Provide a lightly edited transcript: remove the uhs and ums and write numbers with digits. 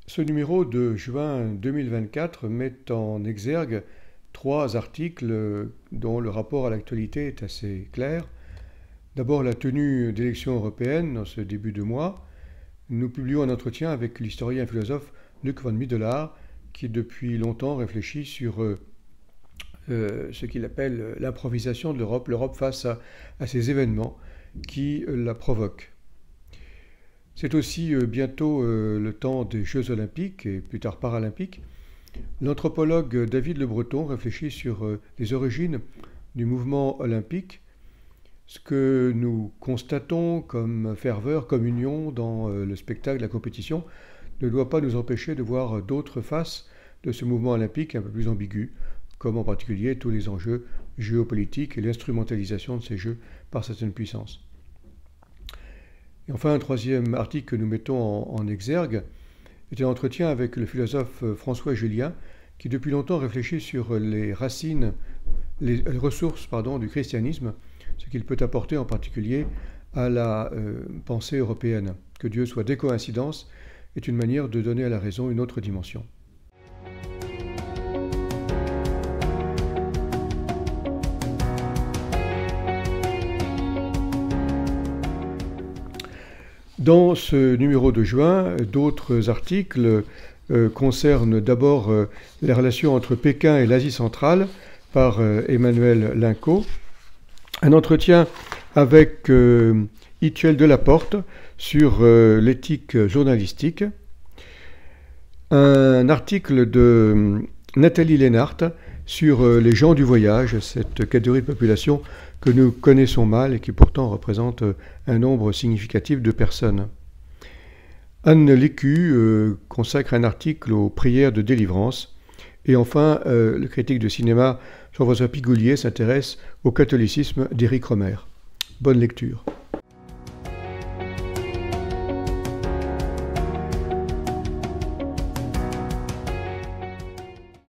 Ce numéro de juin 2024 met en exergue 3 articles dont le rapport à l'actualité est assez clair. D'abord, la tenue d'élections européennes en ce début de mois. Nous publions un entretien avec l'historien et philosophe Luc van Middelaar, qui depuis longtemps réfléchit sur ce qu'il appelle l'improvisation de l'Europe, l'Europe face à ces événements qui la provoquent. C'est aussi bientôt le temps des Jeux olympiques et plus tard paralympiques. L'anthropologue David Le Breton réfléchit sur les origines du mouvement olympique, ce que nous constatons comme ferveur, comme union dans le spectacle, la compétition, ne doit pas nous empêcher de voir d'autres faces de ce mouvement olympique un peu plus ambigu, comme en particulier tous les enjeux géopolitiques et l'instrumentalisation de ces jeux par certaines puissances. Et enfin, un troisième article que nous mettons en exergue est un entretien avec le philosophe François Julien, qui depuis longtemps réfléchit sur les racines, les ressources du christianisme, ce qu'il peut apporter en particulier à la pensée européenne. Que Dieu soit des coïncidences est une manière de donner à la raison une autre dimension. Dans ce numéro de juin, d'autres articles concernent d'abord les relations entre Pékin et l'Asie centrale par Emmanuel Linco, un entretien avec Itchel Delaporte sur l'éthique journalistique, un article de Nathalie Lénart sur les gens du voyage, cette catégorie de population que nous connaissons mal et qui pourtant représente un nombre significatif de personnes. Anne Lécu consacre un article aux prières de délivrance. Et enfin, le critique de cinéma Jean-François Pigoulier s'intéresse au catholicisme d'Éric Rohmer. Bonne lecture.